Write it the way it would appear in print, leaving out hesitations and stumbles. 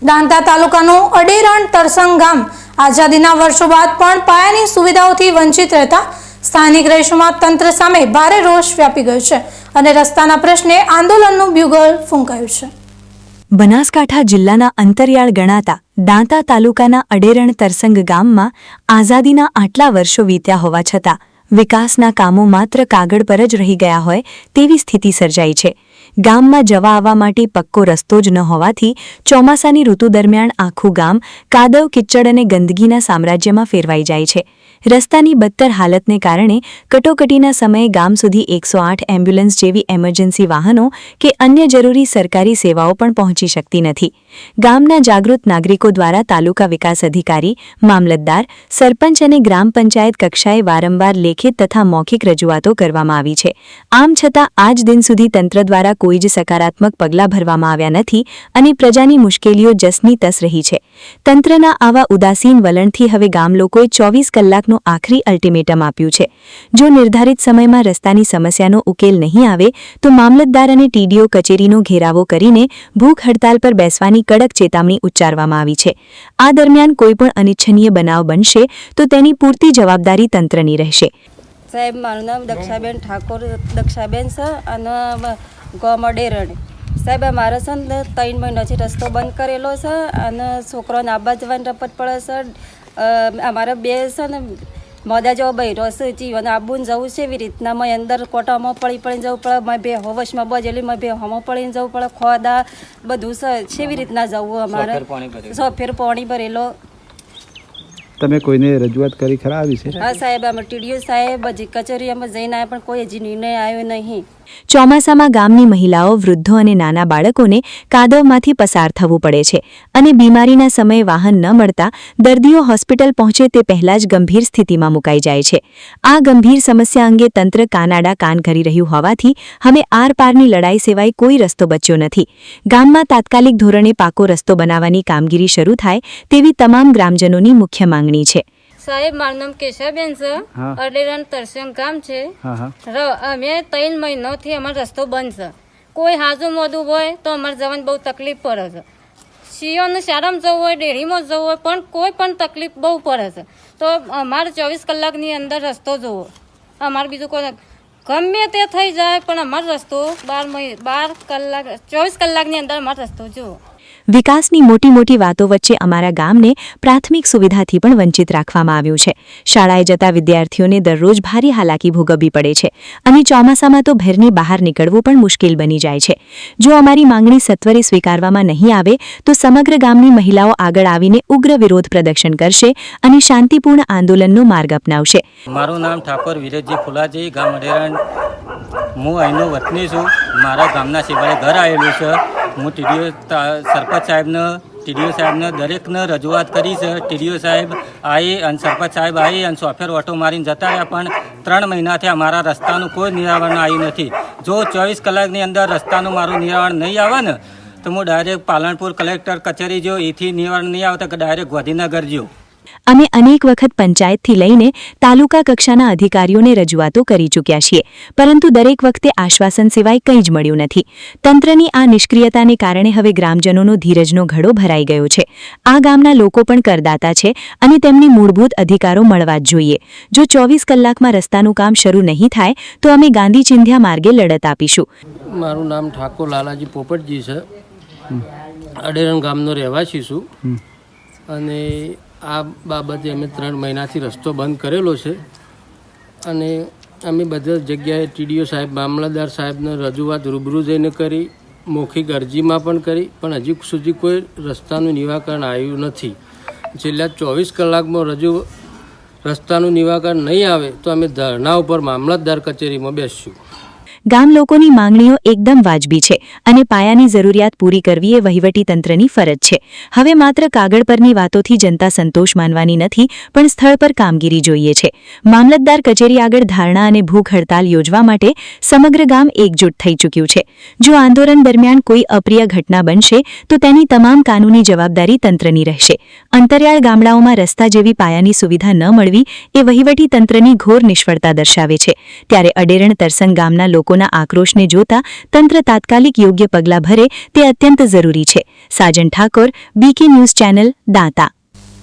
દાંતા તાલુકાનું અડેરણ તરસંગ ગામ આઝાદીના વર્ષો બાદ પણ પાયાની સુવિધાઓથી વંચિત રહેતા સ્થાનિક રહીશોમાં તંત્ર સામે ભારે રોષ વ્યાપી ગયો છે અને રસ્તાના પ્રશ્ને આંદોલનનું બ્યુગલ ફૂંકાયું છે। બનાસકાંઠા જિલ્લાના અંતરિયાળ ગણાતા દાંતા તાલુકાના અડેરણ તરસંગ ગામમાં આઝાદીના આટલા વર્ષો વીત્યા હોવા છતાં વિકાસના કામો માત્ર કાગળ પર જ રહી ગયા હોય તેવી સ્થિતિ સર્જાઈ છે। ગામમાં જવા આવવા માટે પક્કો રસ્તો જ ન હોવાથી ચોમાસાની ઋતુ દરમિયાન આખું ગામ કાદવ કિચડ અને ગંદકીના સામ્રાજ્યમાં ફેરવાઈ જાય છે। રસ્તાની બદતર હાલતને કારણે કટોકટીના સમયે ગામ સુધી 108 એમ્બ્યુલન્સ જેવી એમરજન્સી વાહનો કે અન્ય જરૂરી સરકારી સેવાઓ પણ પહોંચી શકતી નથી। ગામના જાગૃત નાગરિકો દ્વારા તાલુકા વિકાસ અધિકારી, મામલતદાર, સરપંચ અને ગ્રામ પંચાયત કક્ષાએ વારંવાર લેખિત તથા મૌખિક રજૂઆતો કરવામાં આવી છે। આમ છતાં આજ દિન સુધી તંત્ર દ્વારા કોઈ જ સકારાત્મક પગલાં ભરવામાં આવ્યા નથી અને પ્રજાની મુશ્કેલીઓ જસની તસ રહી છે। તંત્રના આવા ઉદાસીન વલણથી હવે ગામ લોકોએ 24 કલાકનું આખરી અલ્ટિમેટમ આપ્યું છે। જો નિર્ધારિત સમયમાં રસ્તાની સમસ્યાનો ઉકેલ નહીં આવે તો મામલતદાર અને ટીડીઓ કચેરીનો ઘેરાવો કરીને ભૂખ હડતાલ પર બેસવાની કડક ચેતવણી ઉચ્ચારવામાં આવી છે। આ દરમિયાન કોઈપણ અનિચ્છનીય બનાવ બનશે તો તેની પૂરતી જવાબદારી તંત્રની રહેશે। સાહેબ, મારું નામ દક્ષાબેન ઠાકોર દક્ષાબેન છે અને ગામ અડેરણ સાહેબ, અમારે છે ને 3 મહિનાથી રસ્તો બંધ કરેલો છે અને છોકરાને આવવા જવાની રપત પડે છે। અમારે બે છે ને મોદા જેવો બહેરો છે, જીવન આબુને જવું છે એવી રીતના મેં અંદર કોટામાં પડીને જવું પડે, મેં બે હોવશમાં બજેલી મેં બે હોમાં પડીને જવું પડે, ખોદા બધું છે એવી રીતના જવું અમારે સોફેર પાણી ભરેલો। તમે કોઈને રજૂઆત કરી ખરા આવી છે? હા સાહેબ, અમે ટીડીઓ સાહેબ હજી કચેરીમાં જઈને આવ્યા પણ કોઈ હજી નિર્ણય આવ્યો નહીં। ચોમાસામાં ગામની મહિલાઓ, વૃદ્ધો અને નાના બાળકોને કાદવમાંથી પસાર થવું પડે છે અને બીમારીના સમયે વાહન ન મળતા દર્દીઓ હોસ્પિટલ પહોંચે તે પહેલા જ ગંભીર સ્થિતિમાં મુકાઈ જાય છે। આ ગંભીર સમસ્યા અંગે તંત્ર કાનાડા કાન કરી રહ્યું હોવાથી હવે આરપારની લડાઈ સિવાય કોઈ રસ્તો બચ્યો નથી। ગામમાં તાત્કાલિક ધોરણે પાકો રસ્તો બનાવવાની કામગીરી શરૂ થાય તેવી તમામ ગ્રામજનોની મુખ્ય માંગણી છે। સાહેબ, મારું નામ કેશાબેન છે, અડેરણ તરસંગ ગામ છે। અમે 3 મહિનાથી અમારો રસ્તો બંધ છે। કોઈ હાજુ મોડું હોય તો અમારે જવાની બહુ તકલીફ પડે છે। શિયોને શાળામાં જવું હોય, ડેરીમાં જવું હોય પણ કોઈ પણ તકલીફ બહુ પડે છે। તો અમારે 24 કલાકની અંદર રસ્તો જોવો। અમારે બીજું કોઈ ગમે તે થઈ જાય પણ અમારો રસ્તો 24 કલાકની અંદર અમારો રસ્તો જુઓ। વિકાસની મોટી મોટી વાતો વચ્ચે અમારા ગામને પ્રાથમિક સુવિધાથી પણ વંચિત રાખવામાં આવ્યું છે। શાળાએ જતા વિદ્યાર્થીઓને દરરોજ ભારે હાલાકી ભોગવવી પડે છે અને ચોમાસામાં તો ઘરની બહાર નીકળવું પણ મુશ્કેલ બની જાય છે। જો અમારી માંગણી સત્વરે સ્વીકારવામાં નહીં આવે તો સમગ્ર ગામની મહિલાઓ આગળ આવીને ઉગ્ર વિરોધ પ્રદર્શન કરશે અને શાંતિપૂર્ણ આંદોલનનો માર્ગ અપનાવશે। મારું નામ ઠાકોર વિરેશજી ફુલાજી, ગામ અડેરણ। હું અહીંનો વતની છું। મારા ગામના સિવાય ઘર આવેલું છે। હું ટીડીઓ સરપંચ સાહેબને દરેકને રજૂઆત કરી છે। ટીડીઓ સાહેબ આવી અને સરપંચ સાહેબ આવી અને સોફેર ઓટો મારીને જતા રહ્યા પણ 3 મહિનાથી અમારા રસ્તાનું કોઈ નિરાકરણ આવ્યું નથી। જો 24 કલાકની અંદર રસ્તાનું મારું નિરાકરણ નહીં આવે ને તો હું ડાયરેક્ટ પાલનપુર કલેક્ટર કચેરી જો એથી નિવારણ નહીં આવતા કે ડાયરેક્ટ ગાંધીનગર જો। અમે અનેક વખત પંચાયતથી લઈને તાલુકા કક્ષાના અધિકારીઓને રજૂઆતો કરી ચૂક્યા છીએ પરંતુ દરેક વખતે આશ્વાસન સિવાય કંઈ જ મળ્યું નથી। તંત્રની આ નિષ્ક્રિયતાને કારણે હવે ગ્રામજનોનો ધીરજનો ઘડો ભરાઈ ગયો છે। આ ગામના લોકો પણ કરદાતા છે અને તેમને મૂળભૂત અધિકારો મળવા જ જોઈએ। જો 24 કલાકમાં રસ્તાનું કામ શરૂ નહીં થાય તો અમે ગાંધી ચિંધ્યા માર્ગે લડત આપીશું। મારું નામ ઠાકોર લાલાજી પોપટજી છે, અડેરણ ગામનો રહેવાસી છું અને આ બાબતે અમે 3 મહિનાથી રસ્તો બંધ કરેલો છે અને અમે બધા જગ્યાએ ટીડીઓ સાહેબ, મામલતદાર સાહેબને રજૂઆત રૂબરૂ જઈને કરી, મૌખિક અરજીમાં પણ કરી પણ હજી સુધી કોઈ રસ્તાનું નિરાકરણ આવ્યું નથી। છેલ્લા 24 કલાકમાં રસ્તાનું નિરાકરણ નહીં આવે તો અમે ધરણા ઉપર મામલતદાર કચેરીમાં બેસીશું। ગામ લોકોની માંગણીઓ એકદમ વાજબી છે અને પાયાની જરૂરિયાત પૂરી કરવી એ વહીવટીતંત્રની ફરજ છે। હવે માત્ર કાગળ પરની વાતોથી જનતા સંતોષ માનવાની નથી પણ સ્થળ પર કામગીરી જોઈએ છે। મામલતદાર કચેરી આગળ ધારણા અને ભૂખ હડતાલ યોજવા માટે સમગ્ર ગામ એકજૂટ થઈ ચૂક્યું છે। જો આંદોલન દરમિયાન કોઈ અપ્રિય ઘટના બનશે તો તેની તમામ કાનૂની જવાબદારી તંત્રની રહેશે। અંતરિયાળ ગામડાઓમાં રસ્તા જેવી પાયાની સુવિધા ન મળવી એ વહીવટીતંત્રની ઘોર નિષ્ફળતા દર્શાવે છે। ત્યારે અડેરણ તરસંગ ગામના લોકો લોકોના આક્રોશને જોતા તંત્ર તાત્કાલિક યોગ્ય પગલાં ભરે તે અત્યંત જરૂરી છે. Sajan Thakor, BK news channel, Danta.